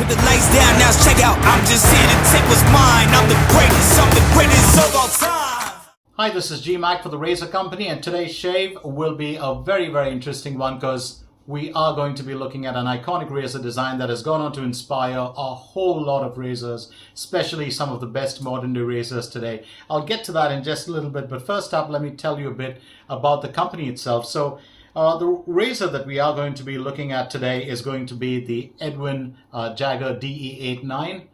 Put the lights down, now check out. I'm just here to take what's mine. I'm the greatest of all time. Hi, this is G-Mac for the Razor Company, and today's shave will be a very, very interesting one because we are going to be looking at an iconic razor design that has gone on to inspire a whole lot of razors, especially some of the best modern day razors today. I'll get to that in just a little bit, but first up, let me tell you a bit about the company itself. So the razor that we are going to be looking at today is going to be the Edwin Jagger DE89.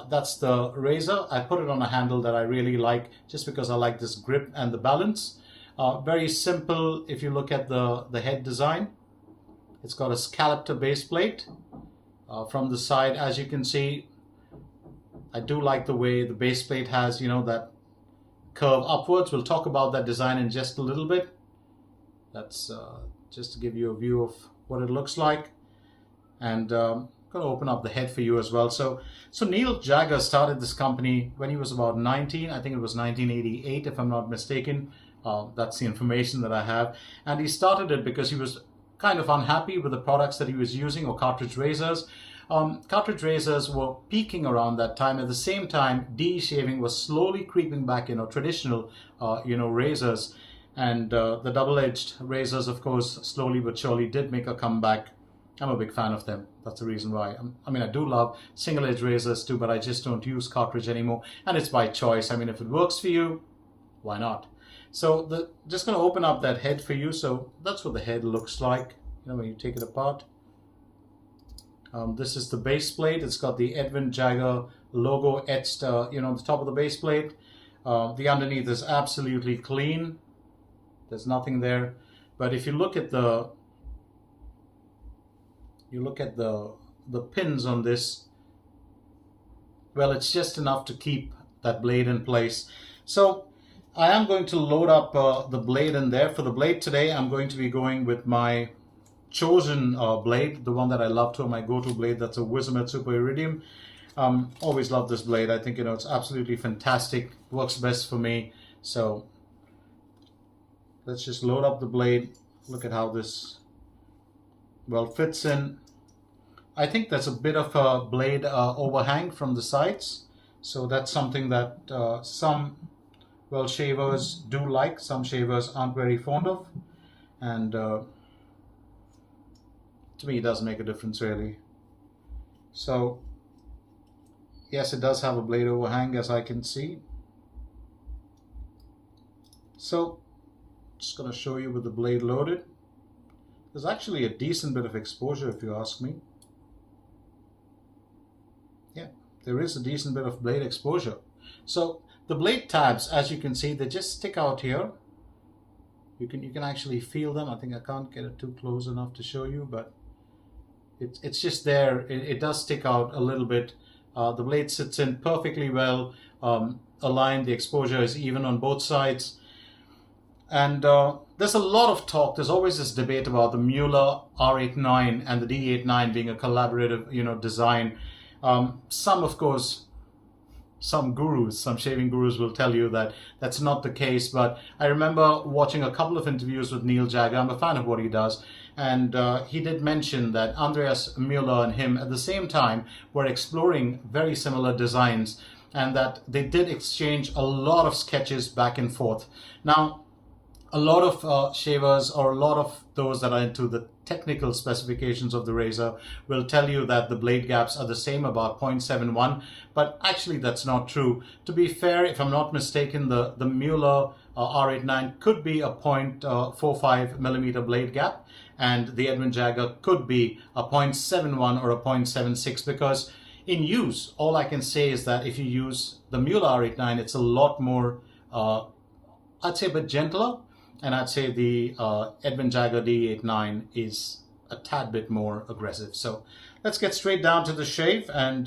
That's the razor. I put it on a handle that I really like just because I like this grip and the balance. Very simple if you look at the head design. It's got a scalloped base plate from the side. As you can see, I do like the way the base plate has, you know, that curve upwards. We'll talk about that design in just a little bit. That's just to give you a view of what it looks like. And I'm going to open up the head for you as well. So Neil Jagger started this company when he was about 19. I think it was 1988 if I'm not mistaken. That's the information that I have. And he started it because he was kind of unhappy with the products that he was using, or cartridge razors. Cartridge razors were peaking around that time. At the same time, DE shaving was slowly creeping back, traditional, razors. And the double-edged razors, of course, slowly but surely did make a comeback. I'm a big fan of them. That's the reason why. I mean, I do love single-edge razors too, but I just don't use cartridge anymore. And it's by choice. I mean, if it works for you, why not? So just going to open up that head for you. So that's what the head looks like, when you take it apart. This is the base plate. It's got the Edwin Jagger logo etched, on the top of the base plate. The underneath is absolutely clean. There's nothing there. But if you look at the pins on this, well, it's just enough to keep that blade in place. So I am going to load up the blade in there. For the blade today, I'm going to be going with my chosen blade, the one that I love to, my go-to blade. That's a Wizamet Super Iridium. Always love this blade. I think, it's absolutely fantastic. Works best for me. So let's just load up the blade. Look at how this, fits in. I think there's a bit of a blade overhang from the sides. So that's something that some shavers do like. Some shavers aren't very fond of. And to me, it does make a difference, really. So, yes, it does have a blade overhang, as I can see. So, just going to show you with the blade loaded. There's actually a decent bit of exposure, if you ask me. Yeah, there is a decent bit of blade exposure. So the blade tabs, as you can see, they just stick out here. You can actually feel them. I think I can't get it too close enough to show you, but it's just there. It does stick out a little bit. The blade sits in perfectly well, aligned. The exposure is even on both sides. And there's a lot of talk. There's always this debate about the Muhle R89 and the DE89 being a collaborative, design. Some, of course, some shaving gurus will tell you that that's not the case. But I remember watching a couple of interviews with Neil Jagger. I'm a fan of what he does. And he did mention that Andreas Muhle and him at the same time were exploring very similar designs, and that they did exchange a lot of sketches back and forth. Now, a lot of shavers, or a lot of those that are into the technical specifications of the razor, will tell you that the blade gaps are the same, about 0.71, but actually that's not true. To be fair, if I'm not mistaken, the Muhle R89 could be a 0.45 millimeter blade gap, and the Edwin Jagger could be a 0.71 or a 0.76, because in use, all I can say is that if you use the Muhle R89, it's a lot more, I'd say a bit gentler. And I'd say the Edwin Jagger DE89 is a tad bit more aggressive. So let's get straight down to the shave. And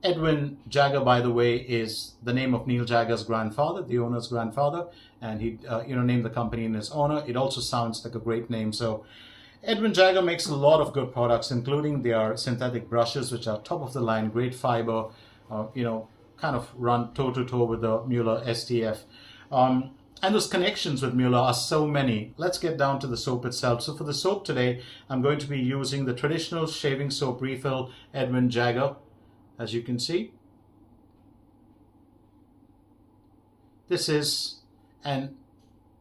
Edwin Jagger, by the way, is the name of Neil Jagger's grandfather, the owner's grandfather. And he named the company in his honor. It also sounds like a great name. So Edwin Jagger makes a lot of good products, including their synthetic brushes, which are top of the line, great fiber, kind of run toe-to-toe with the Muhle STF. And those connections with Muhle are so many. Let's get down to the soap itself. So for the soap today, I'm going to be using the traditional shaving soap refill Edwin Jagger, as you can see. This is a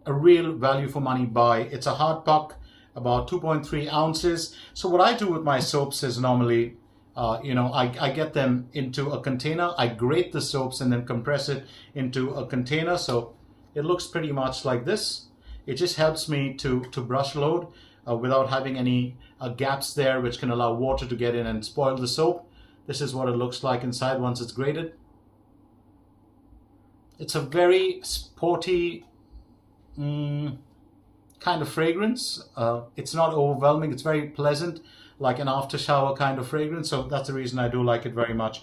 real value for money buy. It's a hard puck, about 2.3 ounces. So what I do with my soaps is normally, I get them into a container. I grate the soaps and then compress it into a container. So it looks pretty much like this. It just helps me to brush load without having any gaps there, which can allow water to get in and spoil the soap. This is what it looks like inside once it's grated. It's a very sporty kind of fragrance. It's not overwhelming. It's very pleasant, like an after shower kind of fragrance. So that's the reason I do like it very much.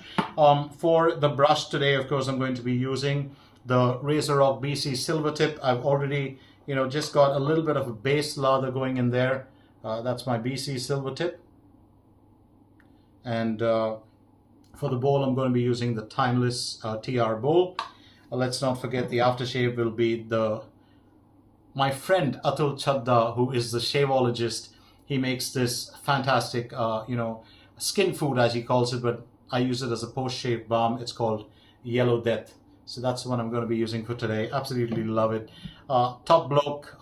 For the brush today, of course, I'm going to be using the Razorock BC Silvertip. I've already, just got a little bit of a base lather going in there. That's my BC Silvertip. And for the bowl, I'm going to be using the Timeless TR bowl. Let's not forget the aftershave will be my friend Atul Chadda, who is the Shavologist. He makes this fantastic, skin food, as he calls it, but I use it as a post-shave balm. It's called Yellow Death. So that's what I'm going to be using for today. Absolutely love it. Top bloke,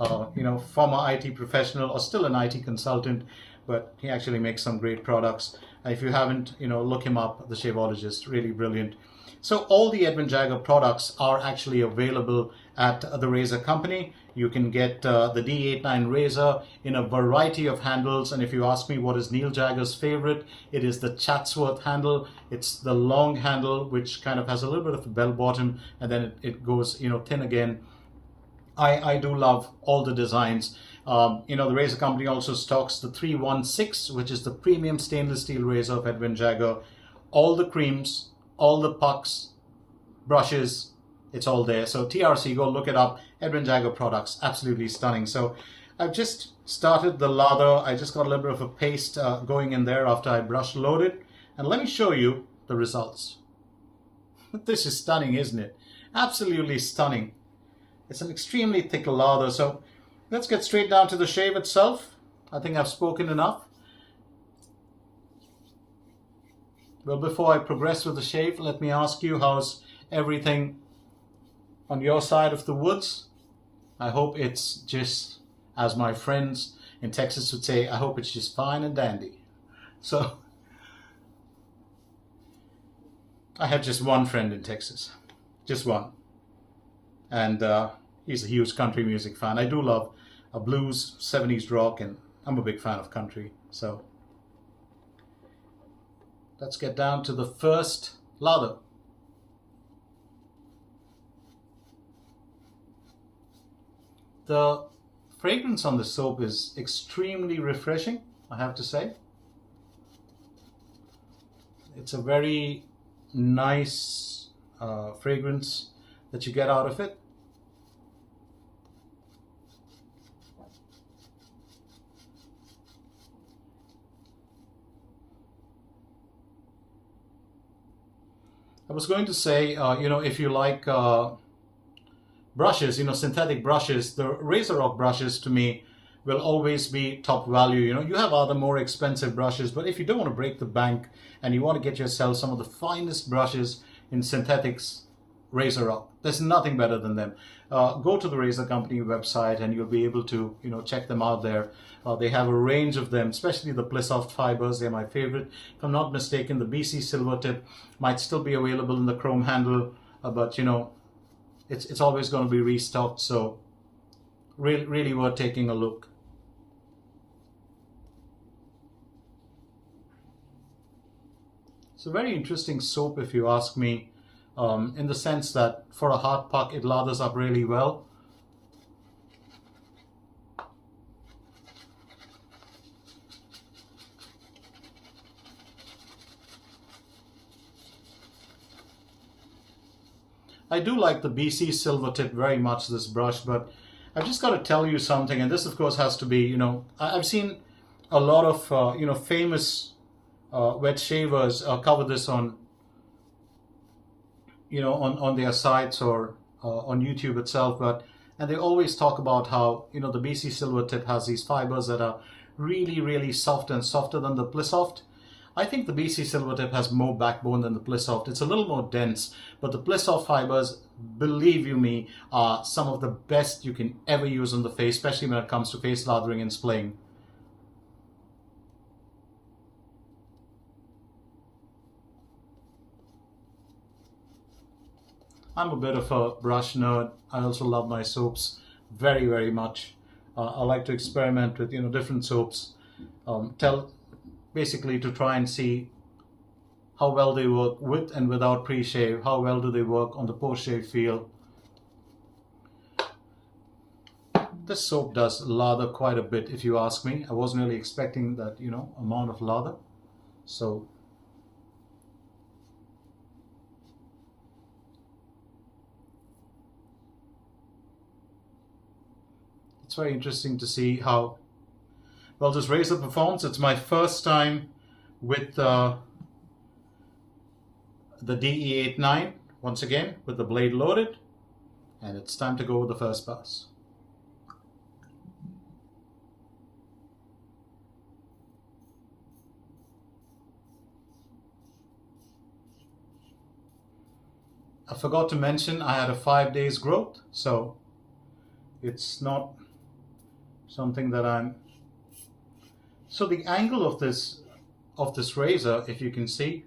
former IT professional or still an IT consultant, but he actually makes some great products. If you haven't, look him up, the Shavologist, really brilliant. So all the Edwin Jagger products are actually available at the Razor company. You can get the DE89 Razor in a variety of handles. And if you ask me what is Neil Jagger's favorite, it is the Chatsworth handle. It's the long handle, which kind of has a little bit of a bell bottom, and then it goes, thin again. I do love all the designs. The Razor company also stocks the 316, which is the premium stainless steel razor of Edwin Jagger. All the creams, all the pucks, brushes, it's all there. So TRC, go look it up. Edwin Jagger products, absolutely stunning. So I've just started the lather. I just got a little bit of a paste going in there after I brush loaded. And let me show you the results. This is stunning, isn't it? Absolutely stunning. It's an extremely thick lather. So let's get straight down to the shave itself. I think I've spoken enough. Well, before I progress with the shave, let me ask you, how's everything on your side of the woods? I hope it's just, as my friends in Texas would say, I hope it's just fine and dandy. So, I have just one friend in Texas. Just one. And he's a huge country music fan. I do love blues, 70s rock, and I'm a big fan of country. So, let's get down to the first lather. The fragrance on the soap is extremely refreshing, I have to say. It's a very nice fragrance that you get out of it. I was going to say, if you like brushes, synthetic brushes, the Razorock brushes to me will always be top value. You have other more expensive brushes, but if you don't want to break the bank and you want to get yourself some of the finest brushes in synthetics, Razorock, there's nothing better than them. Go to the Razor company website and you'll be able to, check them out there. They have a range of them, especially the Plissoft fibers. They're my favorite. If I'm not mistaken, the BC Silvertip might still be available in the chrome handle, but it's always going to be restocked. So really worth taking a look. It's a very interesting soap, if you ask me, in the sense that for a hard puck, it lathers up really well. I do like the BC Silvertip very much, this brush, but I've just got to tell you something, and this of course has to be, I've seen a lot of, famous wet shavers cover this on, on their sites or on YouTube itself, but And they always talk about how, you know, the BC Silvertip has these fibers that are really, really soft and softer than the Plissoft. I think the BC Silvertip has more backbone than the Plissoft. It's a little more dense, but the Plissoft fibers, believe you me, are some of the best you can ever use on the face, especially when it comes to face lathering and splaying. I'm a bit of a brush nerd. I also love my soaps very, very much. I like to experiment with, you know, different soaps. Basically to try and see how well they work with and without pre-shave. How well do they work on the post-shave feel. This soap does lather quite a bit, if you ask me. I wasn't really expecting that, you know, amount of lather. So it's very interesting to see how well this razor performs. It's my first time with the DE89, once again, with the blade loaded, and it's time to go with the first pass. I forgot to mention I had a 5 days growth, so it's not something that I'm... So the angle of this razor, if you can see,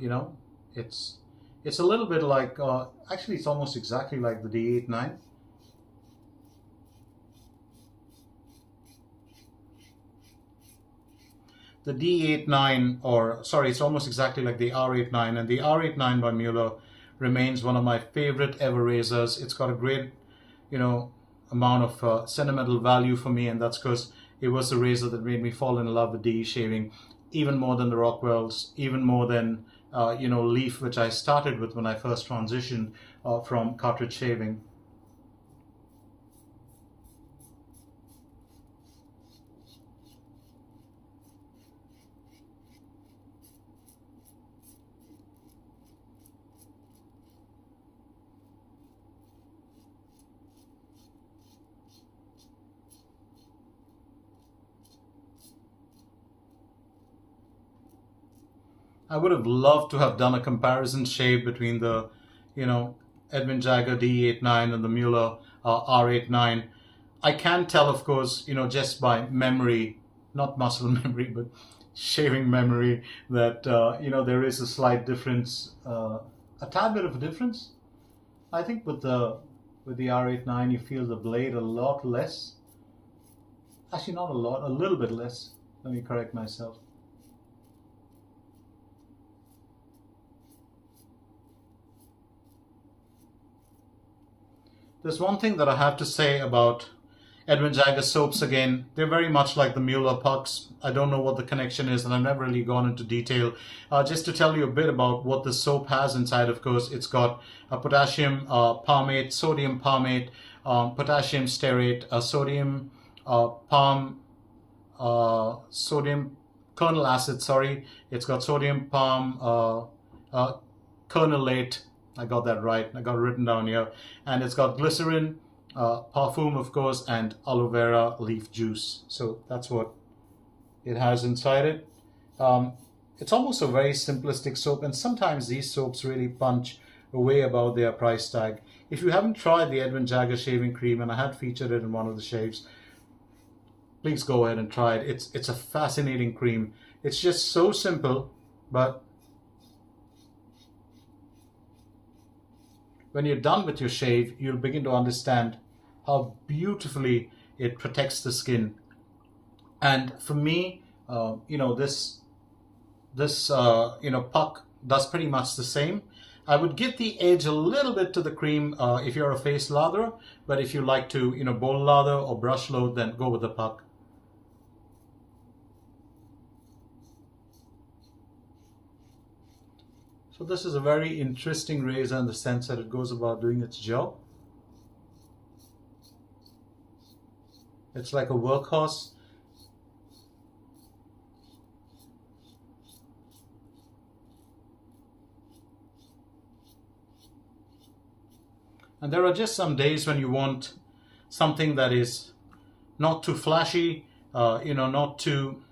you know, it's a little bit like, actually it's almost exactly like the DE89. The DE89, or sorry, it's almost exactly like the R89, and the R89 by Muhle remains one of my favorite ever razors. It's got a great, you know, amount of sentimental value for me, and that's because it was the razor that made me fall in love with DE shaving, even more than the Rockwells, even more than you know, Leaf, which I started with when I first transitioned from cartridge shaving. I would have loved to have done a comparison shave between the, you know, Edwin Jagger DE89 and the Muhle R89. I can tell, of course, you know, just by memory, not muscle memory, but shaving memory, that, you know, there is a slight difference, a tad bit of a difference. I think with the R89, you feel the blade a lot less. Actually, not a lot, a little bit less. Let me correct myself. There's one thing that I have to say about Edwin Jagger soaps again. They're very much like the Muhle pucks. I don't know what the connection is, and I've never really gone into detail. Just to tell you a bit about what the soap has inside, of course, it's got a potassium palmate, sodium palmate, potassium stearate, sodium sodium kernel acid, sorry. It's got sodium palm kernelate. I got that right. I got it written down here. And it's got glycerin, parfum, of course, and aloe vera leaf juice. So that's what it has inside it. It's almost a very simplistic soap, and sometimes these soaps really punch way above their price tag. If you haven't tried the Edwin Jagger shaving cream, and I had featured it in one of the shaves, please go ahead and try it. It's a fascinating cream. It's just so simple, but when you're done with your shave, you'll begin to understand how beautifully it protects the skin. And for me, you know, this you know, puck does pretty much the same. I would give the edge a little bit to the cream if you're a face latherer, but if you like to, you know, bowl lather or brush load, then go with the puck. So this is a very interesting razor in the sense that it goes about doing its job. It's like a workhorse. And there are just some days when you want something that is not too flashy, not too,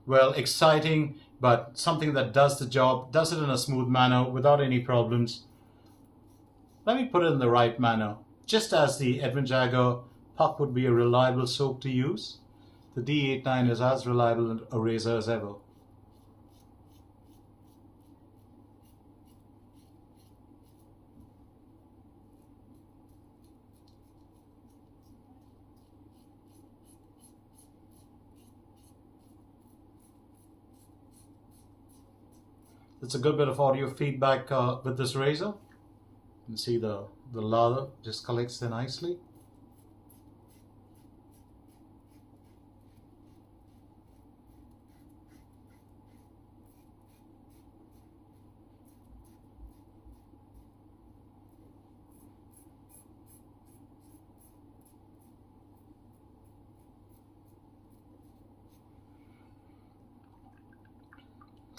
well, exciting, but something that does the job, does it in a smooth manner without any problems. Let me put it in the right manner. Just as the Edwin Jagger Puck would be a reliable soap to use, the DE89 is as reliable a razor as ever. It's a good bit of audio feedback with this razor. You can see the lather just collects there nicely.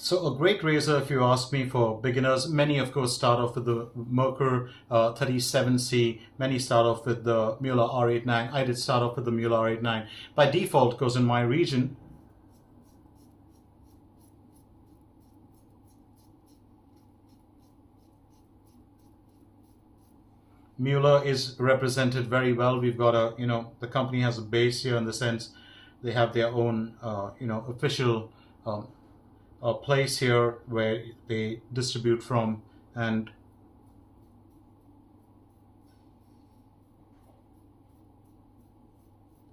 So a great razor, if you ask me, for beginners. Many, of course, start off with the Merkur 37C. Many start off with the Muhle R89. I did start off with the Muhle R89. By default, because in my region, Muhle is represented very well. We've got a, the company has a base here in the sense they have their own, official a place here where they distribute from, and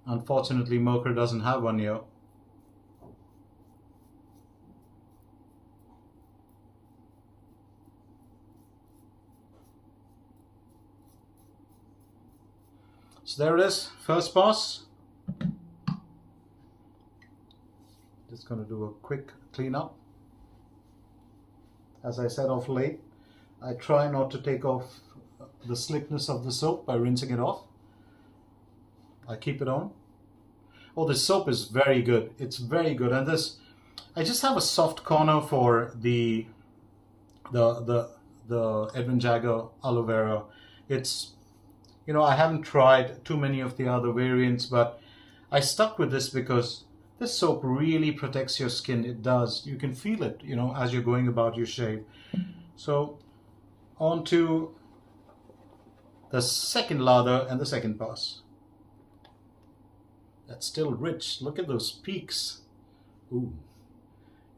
unfortunately Merkur doesn't have one here. So there it is, first pass. Just going to do a quick cleanup. As I said off late, I try not to take off the slickness of the soap by rinsing it off. I keep it on. Oh, this soap is very good. It's very good. And this, I just have a soft corner for the Edwin Jagger Aloe Vera. It's, I haven't tried too many of the other variants, but I stuck with this because this soap really protects your skin. It does. You can feel it, as you're going about your shave. So, on to the second lather and the second pass. That's still rich. Look at those peaks. Ooh,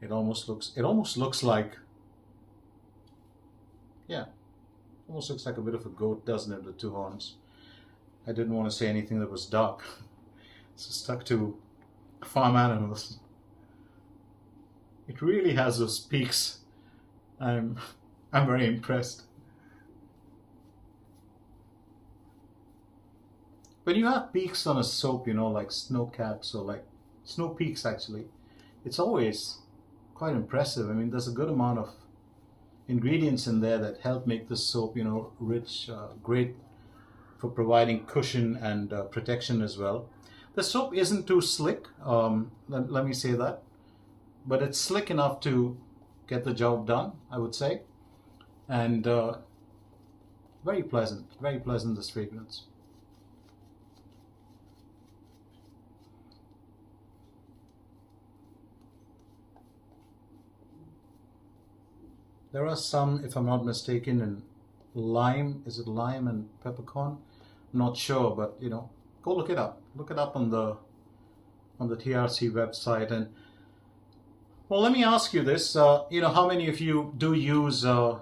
it almost looks like, yeah, almost looks like a bit of a goat, doesn't it, with two horns? I didn't want to say anything that was dark, so stuck to farm animals. It really has those peaks. I'm very impressed. When you have peaks on a soap, like snow caps or like snow peaks actually, it's always quite impressive. I mean, there's a good amount of ingredients in there that help make this soap, rich, great for providing cushion and protection as well. The soap isn't too slick, let me say that, but it's slick enough to get the job done, I would say, and very pleasant, this fragrance. There are some, if I'm not mistaken, in lime. Is it lime and peppercorn? I'm not sure, but go look it up. Look it up on the TRC website. And well, let me ask you this: how many of you do use the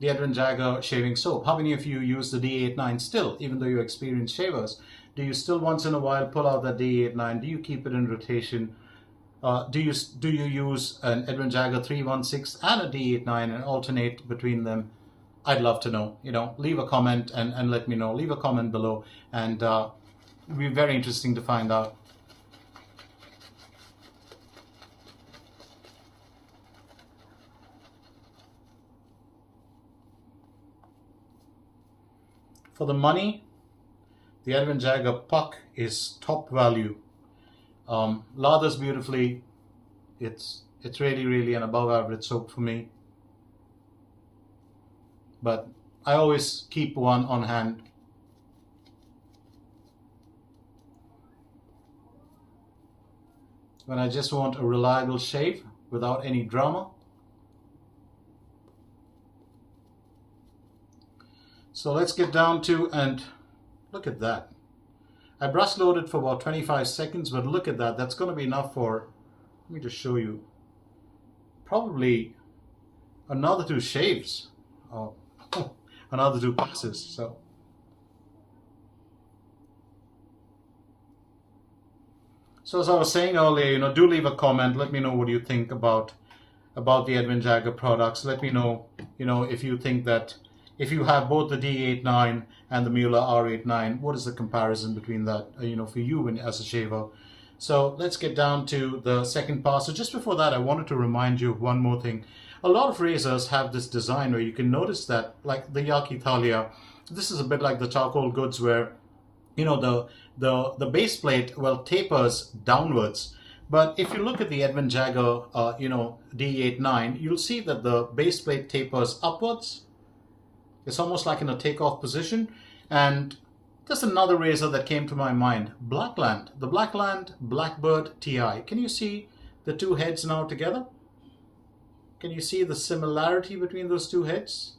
Edwin Jagger Shaving Soap? How many of you use the DE89 still, even though you're experienced shavers? Do you still once in a while pull out that DE89? Do you keep it in rotation? Do you use an Edwin Jagger 316 and a DE89 and alternate between them? I'd love to know. Leave a comment and let me know. Leave a comment below, and it'll be very interesting to find out. For the money, the Edwin Jagger Puck is top value. Lathers beautifully. It's really an above average soap for me. But I always keep one on hand. When I just want a reliable shave without any drama. So let's get down to, and look at that. I brush loaded for about 25 seconds, but look at that. That's going to be enough for, let me just show you, probably another 2 shaves. Oh, another 2 passes. So as I was saying earlier, do leave a comment. Let me know what you think about the Edwin Jagger products. Let me know, if you think that, if you have both the DE89 and the Muhle R89, what is the comparison between that, for you as a shaver? So let's get down to the second pass. So just before that, I wanted to remind you of one more thing. A lot of razors have this design where you can notice that, like the Yaki Thalia, this is a bit like the charcoal goods where, the base plate, tapers downwards. But if you look at the Edwin Jagger, DE89, you'll see that the base plate tapers upwards. It's almost like in a takeoff position. And there's another razor that came to my mind, Blackland, the Blackland Blackbird TI. Can you see the 2 heads now together? Can you see the similarity between those 2 heads?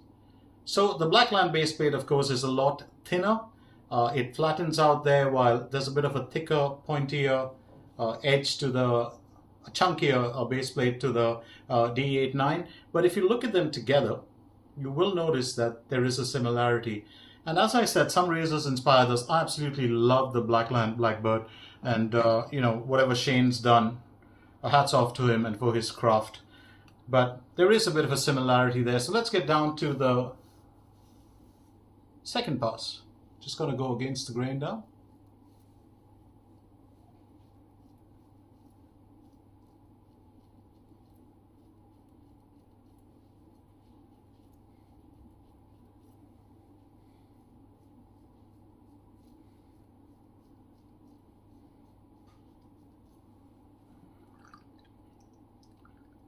So the Blackland base plate, of course, is a lot thinner. It flattens out there, while there's a bit of a thicker, pointier edge to the chunkier base plate to the DE89. But if you look at them together, you will notice that there is a similarity. And as I said, some razors inspire this. I absolutely love the Blackland Blackbird, and whatever Shane's done, hats off to him and for his craft. But there is a bit of a similarity there. So let's get down to the second pass. Just got to go against the grain down.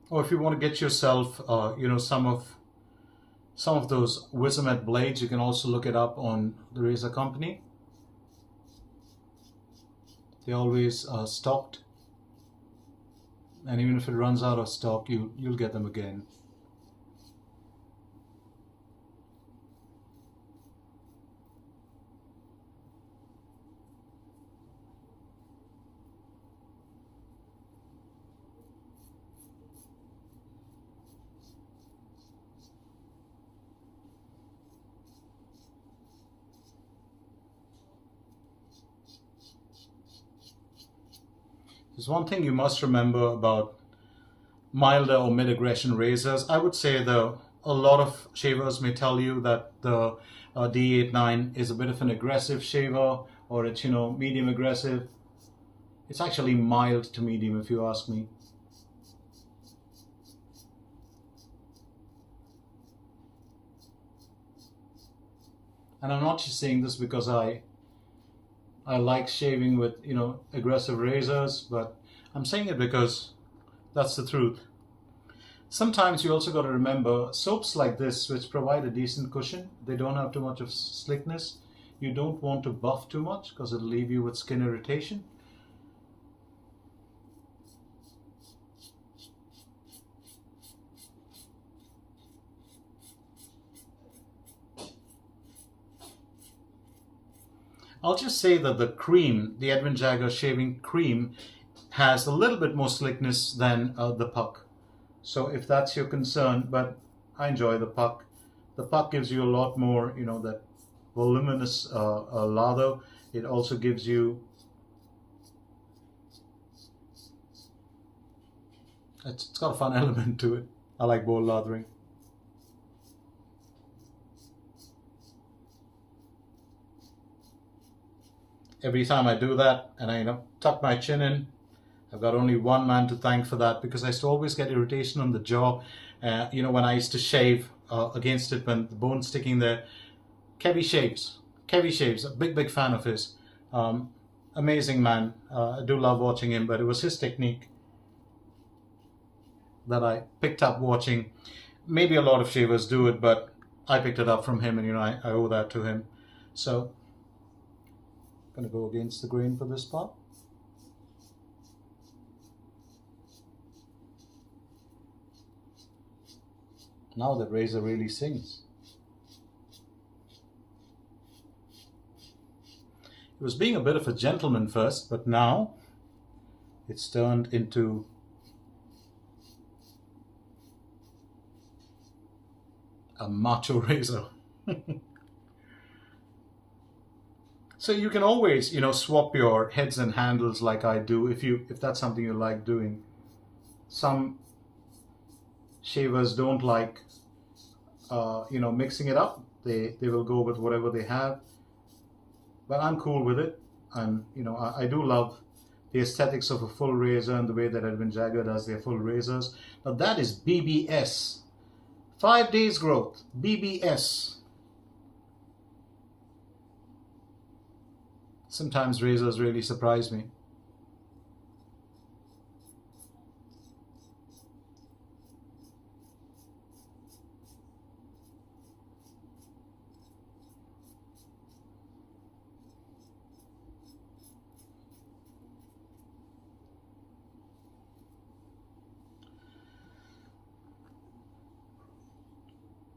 Or if you want to get yourself, some of those Wizamet blades, you can also look it up on the razor company. They always stocked, and even if it runs out of stock, you'll get them again. There's one thing you must remember about milder or mid-aggression razors. I would say a lot of shavers may tell you that the DE89 is a bit of an aggressive shaver, or it's, medium aggressive. It's actually mild to medium, if you ask me. And I'm not just saying this because I like shaving with, aggressive razors, but I'm saying it because that's the truth. Sometimes you also got to remember soaps like this, which provide a decent cushion, they don't have too much of slickness. You don't want to buff too much because it'll leave you with skin irritation. I'll just say that the cream, the Edwin Jagger Shaving Cream, has a little bit more slickness than the puck. So if that's your concern, but I enjoy the puck. The puck gives you a lot more, that voluminous lather. It also gives you, it's got a fun element to it. I like bowl lathering. Every time I do that and I tuck my chin in, I've got only one man to thank for that, because I used to always get irritation on the jaw, when I used to shave against it when the bone's sticking there. Kevy shaves, a big fan of his. Amazing man. I do love watching him, but it was his technique that I picked up watching. Maybe a lot of shavers do it, but I picked it up from him, and I owe that to him. So I'm going to go against the grain for this part. Now that razor really sings. It was being a bit of a gentleman first, but now it's turned into a macho razor. So you can always, swap your heads and handles like I do if that's something you like doing. Some shavers don't like, mixing it up. They will go with whatever they have. But I'm cool with it. And, I do love the aesthetics of a full razor and the way that Edwin Jagger does their full razors. Now that is BBS. 5 days growth. BBS. Sometimes razors really surprise me.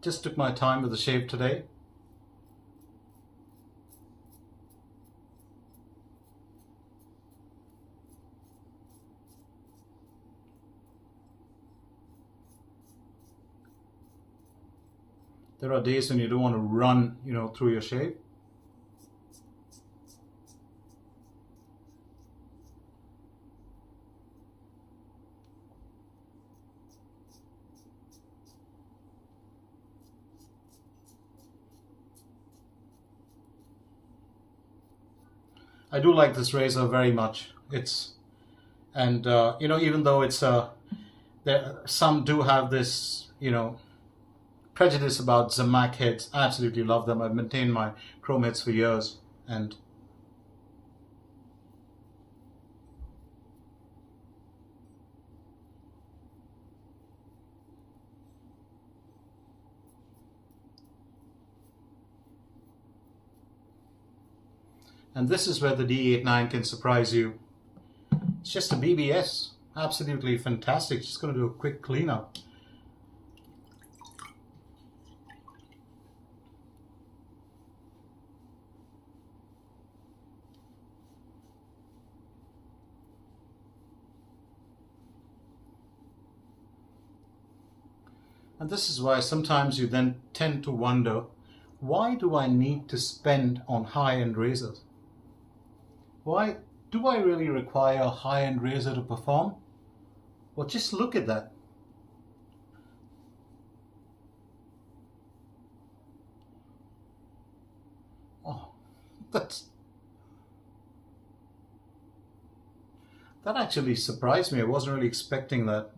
Just took my time with the shave today. There are days when you don't want to run, through your shave. I do like this razor very much. Even though it's some do have this, prejudice about Zamac heads. I absolutely love them. I've maintained my chrome heads for years, and this is where the DE89 can surprise you. It's just a BBS. Absolutely fantastic. Just going to do a quick cleanup. And this is why sometimes you then tend to wonder, why do I need to spend on high-end razors? Why do I really require a high-end razor to perform? Well, just look at that. Oh, that actually surprised me. I wasn't really expecting that.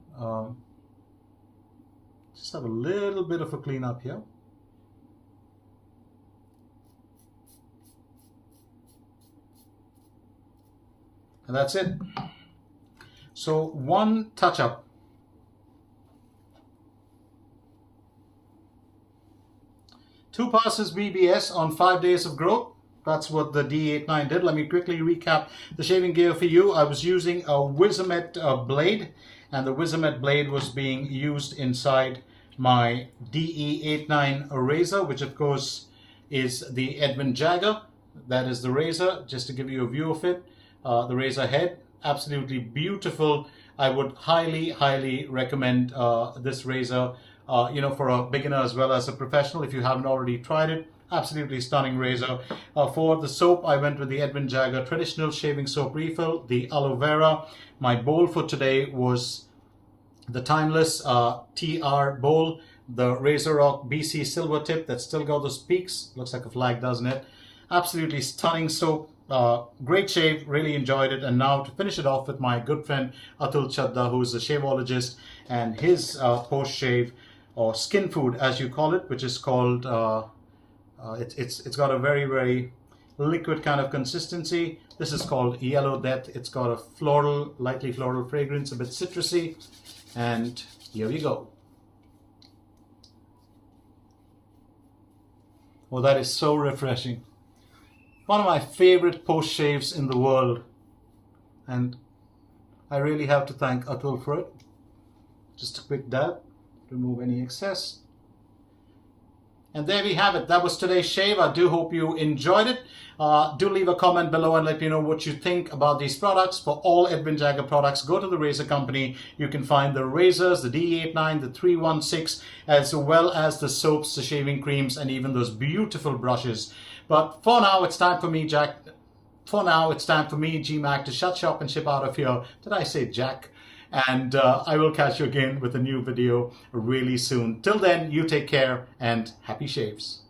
Just have a little bit of a cleanup here. And that's it. So one touch up. Two passes BBS on 5 days of growth. That's what the DE89 did. Let me quickly recap the shaving gear for you. I was using a Wizamet blade, and the Wizamet blade was being used inside my DE89 razor, which of course is the Edwin Jagger. That is the razor, just to give you a view of it. The razor head, absolutely beautiful. I would highly recommend this razor, for a beginner as well as a professional if you haven't already tried it. Absolutely stunning razor. For the soap, I went with the Edwin Jagger traditional shaving soap refill, the Aloe Vera. My bowl for today was the timeless TR bowl, the Razorock BC Silvertip that still got those peaks. Looks like a flag, doesn't it? Absolutely stunning soap. Great shave, really enjoyed it. And now to finish it off with my good friend Atul Chadda, who's a shavologist, and his post shave, or skin food as you call it, which is called it's got a very liquid kind of consistency. This is called Yellow Death. It's got a lightly floral fragrance, a bit citrusy, and here we go. Oh, that is so refreshing. One of my favorite post shaves in the world. And I really have to thank Atul for it. Just a quick dab, remove any excess. And there we have it. That was today's shave. I do hope you enjoyed it. Do leave a comment below and let me know what you think about these products. For all Edwin Jagger products, go to the Razor company. You can find the razors, the DE89, the 316, as well as the soaps, the shaving creams, and even those beautiful brushes. But for now, it's time for me, G-Mac, to shut shop and ship out of here. Did I say Jack? And I will catch you again with a new video really soon. Till then, you take care and happy shaves.